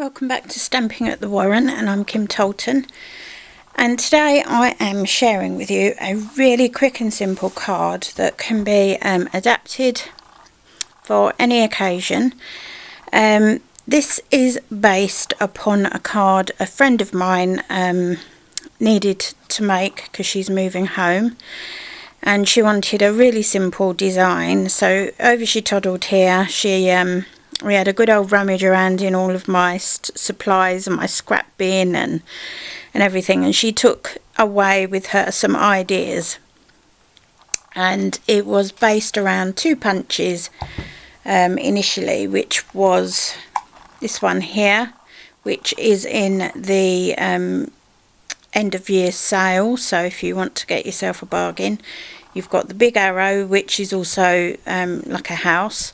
Welcome back to Stamping at the Warren, and I'm Kim Tolton, and today I am sharing with you a really quick and simple card that can be adapted for any occasion. This is based upon a card a friend of mine needed to make because she's moving home, and she wanted a really simple design. So over she toddled here. We had a good old rummage around in all of my supplies and my scrap bin and everything, and she took away with her some ideas, and it was based around two punches initially, which was this one here, which is in the end of year sale. So if you want to get yourself a bargain, you've got the big arrow, which is also like a house,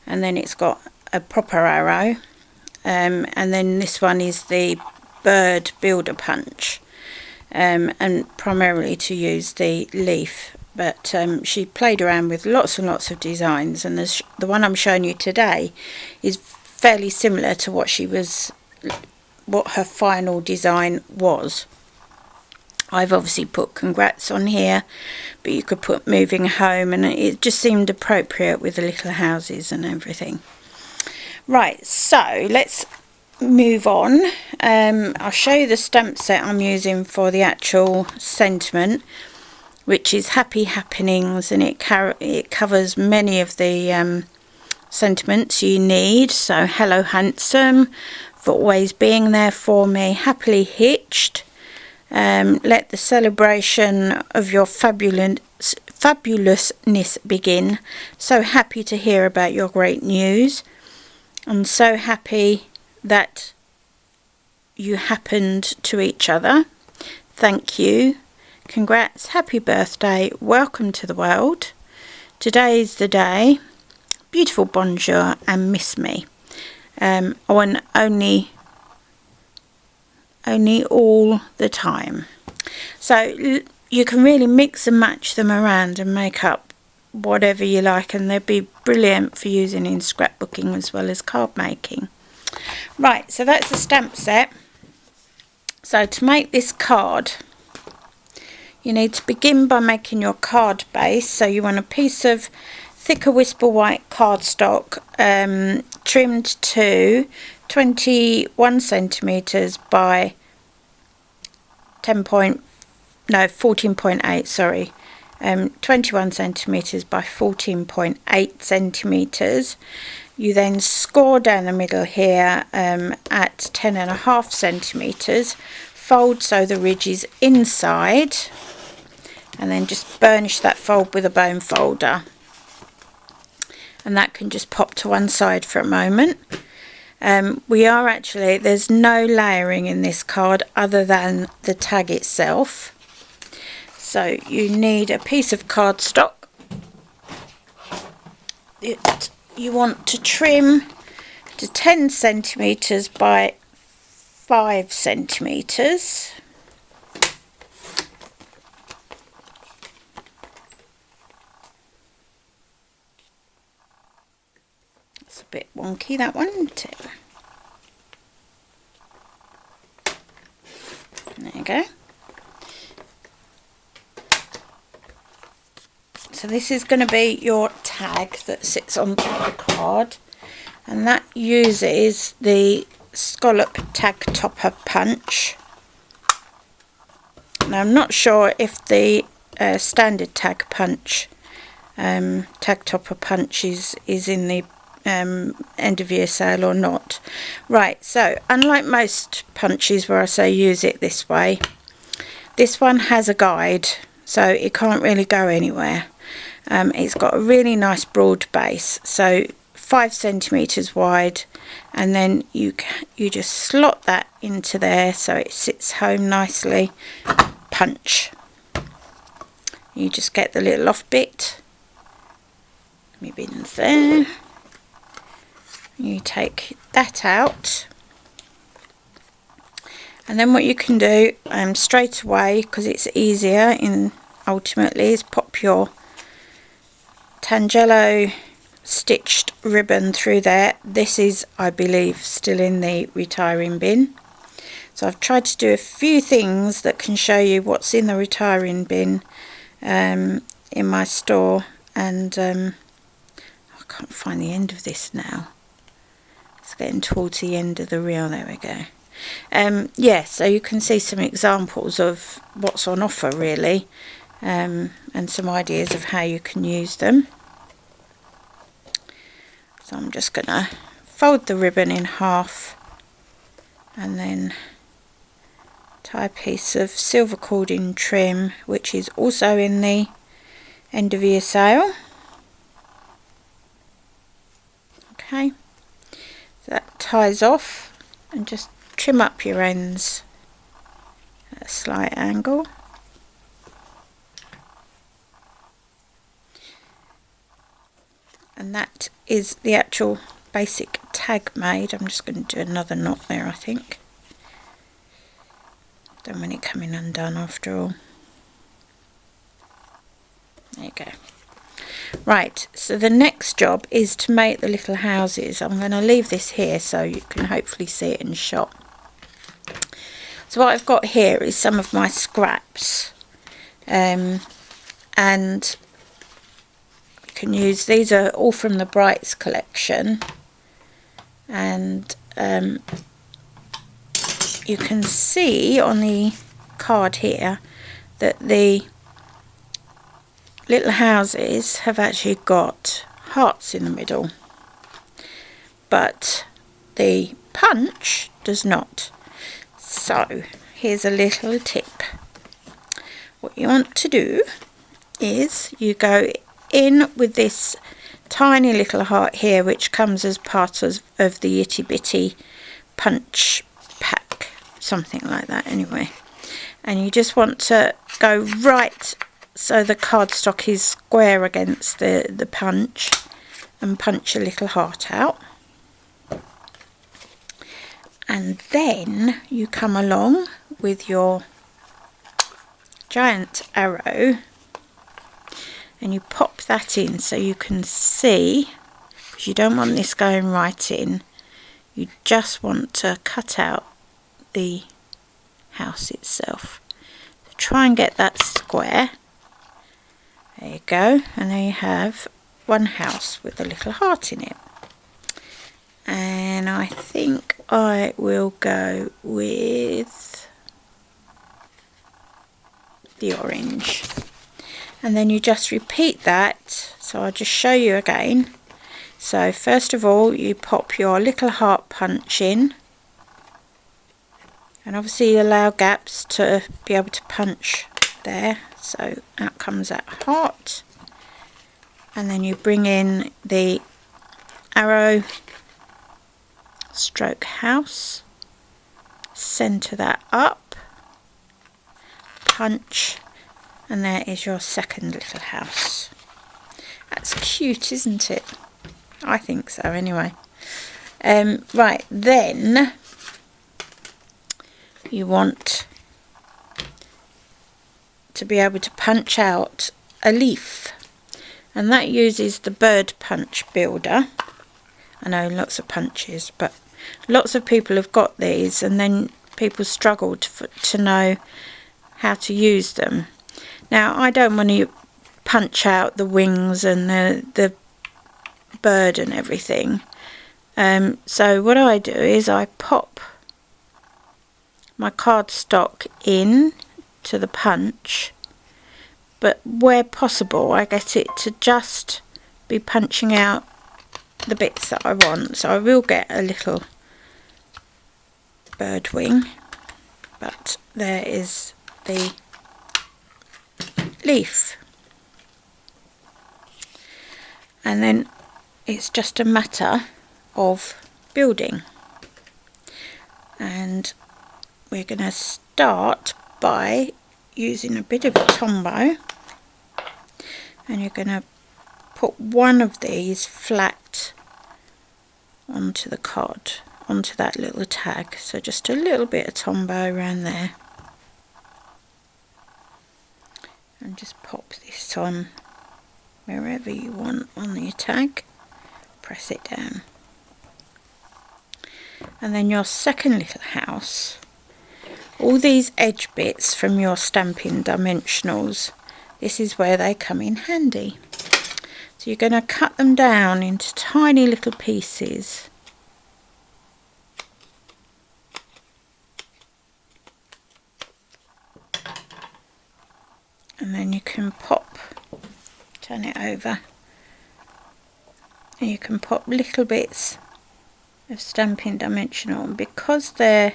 and then it's got a proper arrow, and then this one is the bird builder punch, and primarily to use the leaf, but she played around with lots and lots of designs, and the one I'm showing you today is fairly similar to what her final design was. I've obviously put congrats on here, but you could put moving home, and it just seemed appropriate with the little houses and everything. Right, so let's move on. I'll show you the stamp set I'm using for the actual sentiment, which is Happy Happenings, and it covers many of the sentiments you need. So hello handsome, for always being there for me, happily hitched, let the celebration of your fabulousness begin, so happy to hear about your great news, I'm so happy that you happened to each other, thank you, congrats, happy birthday, welcome to the world, today is the day, beautiful bonjour, and miss me. I want only all the time. So you can really mix and match them around and make up whatever you like, and they'd be brilliant for using in scrapbooking as well as card making. Right, so that's the stamp set. So to make this card, you need to begin by making your card base. So you want a piece of thicker whisper white cardstock, trimmed to 21 centimeters by 14.8, sorry, 21 centimeters by 14.8 centimeters. You then score down the middle here at 10.5 centimeters, fold so the ridge is inside, and then just burnish that fold with a bone folder, and that can just pop to one side for a moment. There's no layering in this card other than the tag itself. So you need a piece of cardstock. You want to trim to 10 centimeters by 5 centimeters. It's a bit wonky, that one, isn't it? There you go. So this is going to be your tag that sits on top of the card, and that uses the Scallop tag topper punch. Now I'm not sure if the standard tag punch, tag topper punch is in the end of year sale or not. Right, so unlike most punches where I say use it this way, this one has a guide, so it can't really go anywhere. It's got a really nice broad base, so 5 centimeters wide, and then you just slot that into there so it sits home nicely. Punch. You just get the little off bit. My bin's there. You take that out, and then what you can do straight away, because it's easier ultimately, is pop your Tangelo stitched ribbon through there. This is, I believe, still in the retiring bin. So I've tried to do a few things that can show you what's in the retiring bin in my store, and I can't find the end of this now. It's getting towards the end of the reel. There we go. Yeah, so you can see some examples of what's on offer really, and some ideas of how you can use them. So I'm just going to fold the ribbon in half and then tie a piece of silver cording trim, which is also in the end of year sale. Okay, so that ties off, and just trim up your ends at a slight angle. And that is the actual basic tag made. I'm just going to do another knot there, I think. Don't want it coming undone after all. There you go. Right, so the next job is to make the little houses. I'm going to leave this here so you can hopefully see it in shot. So what I've got here is some of my scraps, and you can use, these are all from the Brights collection, and you can see on the card here that the little houses have actually got hearts in the middle, but the punch does not. So here's a little tip. What you want to do is you go in with this tiny little heart here, which comes as part of the itty bitty punch pack, something like that anyway, and you just want to go right so the cardstock is square against the punch, and punch a little heart out. And then you come along with your giant arrow and you pop that in so you can see, because you don't want this going right in, you just want to cut out the house itself. So try and get that square. There you go, and there you have one house with a little heart in it. And I think I will go with the orange, and then you just repeat that. So I'll just show you again. So first of all, you pop your little heart punch in, and obviously you allow gaps to be able to punch there, so out comes that heart. And then you bring in the arrow, stroke house, center that up, punch, and there is your second little house. That's cute, isn't it? I think so anyway. Right, then you want to be able to punch out a leaf, and that uses the bird punch builder. I know lots of punches, but lots of people have got these, and then people struggle to know how to use them. Now I don't want to punch out the wings and the bird and everything, so what I do is I pop my cardstock in to the punch, but where possible I get it to just be punching out the bits that I want. So I will get a little bird wing, but there is the leaf, and then it's just a matter of building. And we're going to start by using a bit of a Tombow, and you're going to put one of these flat onto the card, onto that little tag. So just a little bit of Tombow around there, and just pop this on wherever you want on your tag. press it down. And then your second little house, all these edge bits from your Stampin' dimensionals, this is where they come in handy. So you're going to cut them down into tiny little pieces. And then you can turn it over, and you can pop little bits of Stampin' dimensional, and because they're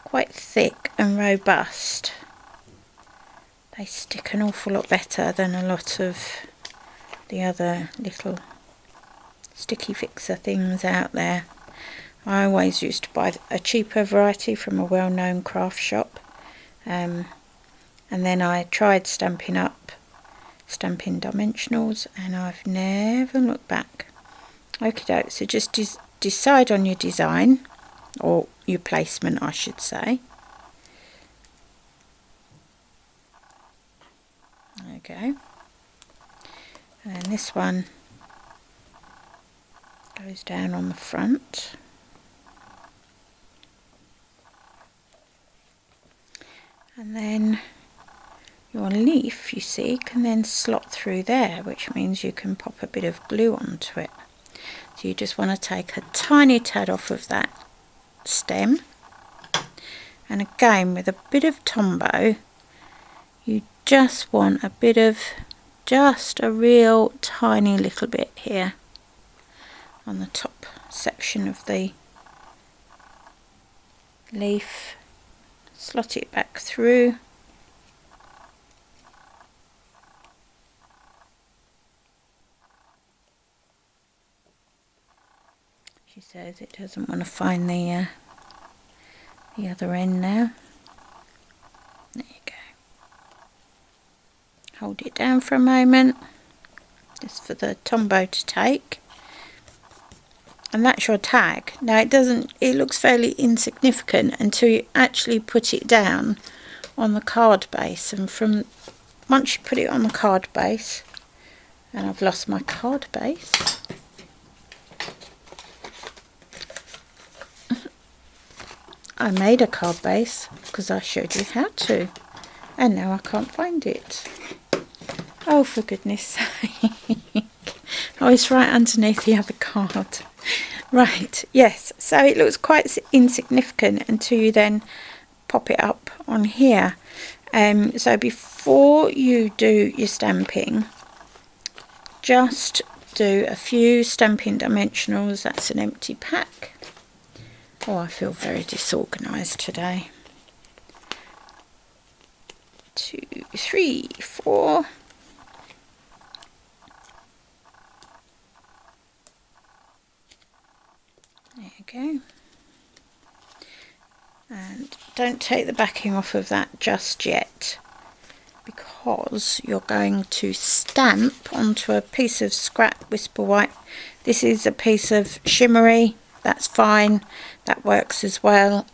quite thick and robust, they stick an awful lot better than a lot of the other little sticky fixer things out there. I always used to buy a cheaper variety from a well-known craft shop, and then I tried Stampin' dimensionals, and I've never looked back. Okie doke, so just decide on your design, or your placement I should say. There we go. And then this one goes down on the front. And then your leaf, you see, can then slot through there, which means you can pop a bit of glue onto it. So you just want to take a tiny tad off of that stem, and again with a bit of Tombow, you just want a bit of, just a real tiny little bit here on the top section of the leaf. Slot it back through. She says it doesn't want to find the other end now. There you go. Hold it down for a moment, just for the Tombow to take. And that's your tag. Now it looks fairly insignificant until you actually put it down on the card base, and once you put it on the card base, and I've lost my card base. I made a card base because I showed you how to, and now I can't find it. Oh, for goodness sake. Oh, it's right underneath the other card. Right, yes, so it looks quite insignificant until you then pop it up on here. So before you do your stamping, just do a few Stampin' dimensionals. That's an empty pack. Oh, I feel very disorganised today. 2, 3, 4. There you go. And don't take the backing off of that just yet, because you're going to stamp onto a piece of scrap Whisper White. This is a piece of shimmery. That's fine, that works as well.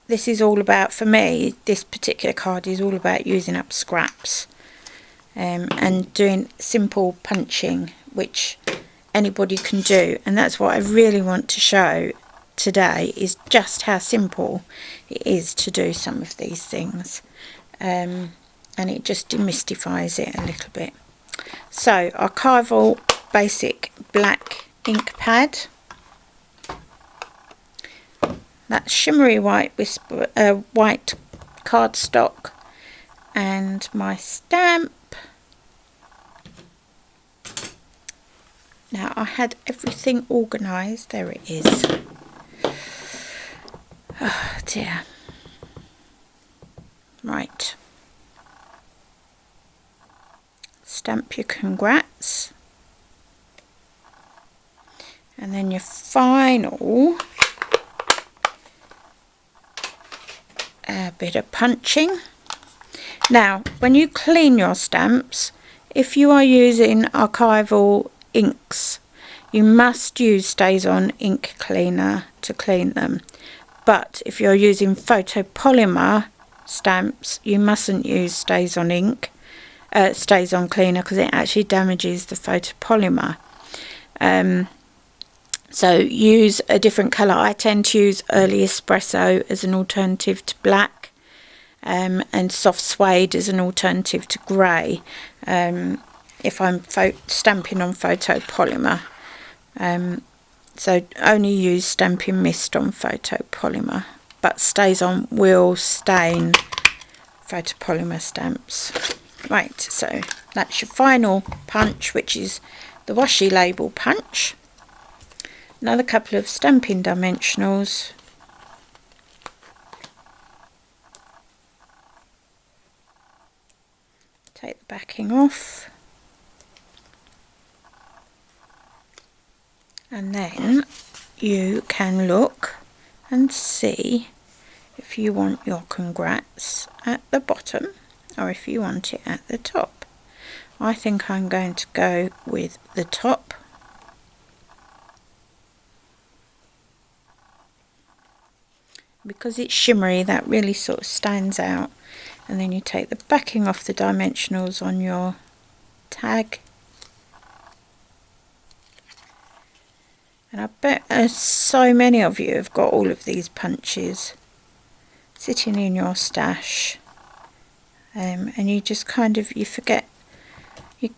This is all about, for me, this particular card is all about using up scraps and doing simple punching, which anybody can do. And that's what I really want to show today, is just how simple it is to do some of these things. And it just demystifies it a little bit. So archival basic black ink pad, that shimmery white white cardstock, and my stamp. Now I had everything organised. There it is. Oh dear. Right. Stamp your congrats. And then your final bit of punching. Now, when you clean your stamps, if you are using archival inks, you must use StazOn ink cleaner to clean them. But if you're using photopolymer stamps, you mustn't use StazOn ink, StazOn cleaner, because it actually damages the photopolymer. So use a different colour. I tend to use early espresso as an alternative to black, and soft suede as an alternative to grey, if I'm stamping on photopolymer. So only use Stampin' Mist on photopolymer, but stays on will stain photopolymer stamps. Right, so that's your final punch, which is the washi label punch. Another couple of Stampin' dimensionals. Take the backing off. And then you can look and see if you want your congrats at the bottom or if you want it at the top. I think I'm going to go with the top. Because it's shimmery, that really sort of stands out. And then you take the backing off the dimensionals on your tag. And I bet so many of you have got all of these punches sitting in your stash. And you just kind of, you forget, you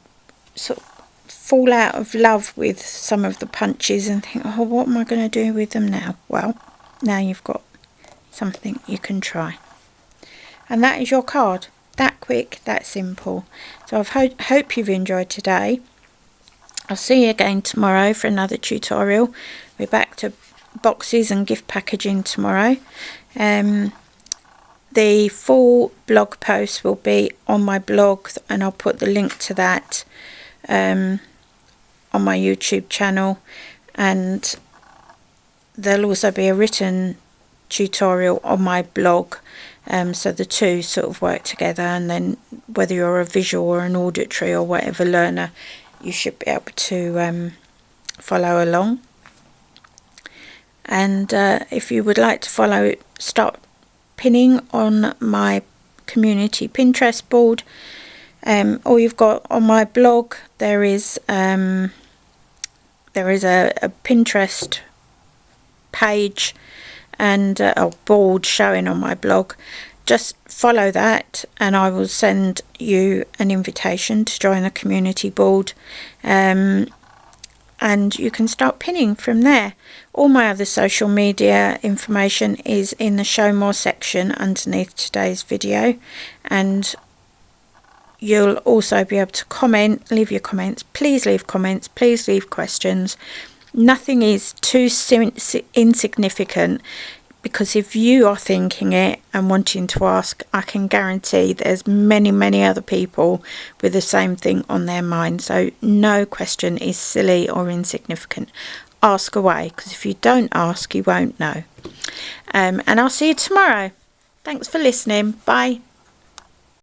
sort of fall out of love with some of the punches and think, oh, what am I going to do with them now? Well, now you've got something you can try. And that is your card. That quick, that simple. So I hope you've enjoyed today. I'll see you again tomorrow for another tutorial. We're back to boxes and gift packaging tomorrow. The full blog post will be on my blog, and I'll put the link to that on my YouTube channel, and there'll also be a written tutorial on my blog, so the two sort of work together, and then whether you're a visual or an auditory or whatever learner, you should be able to follow along. And if you would like to start pinning on my community Pinterest board, all you've got on my blog, there is a Pinterest page and a board showing on my blog. Just follow that and I will send you an invitation to join the community board, and you can start pinning from there. All my other social media information is in the show more section underneath today's video, and you'll also be able to comment, leave your comments. Please leave comments, please leave questions. Nothing is too insignificant, because if you are thinking it and wanting to ask, I can guarantee there's many other people with the same thing on their mind. So no question is silly or insignificant. Ask away, because if you don't ask, you won't know. And I'll see you tomorrow. Thanks for listening. Bye.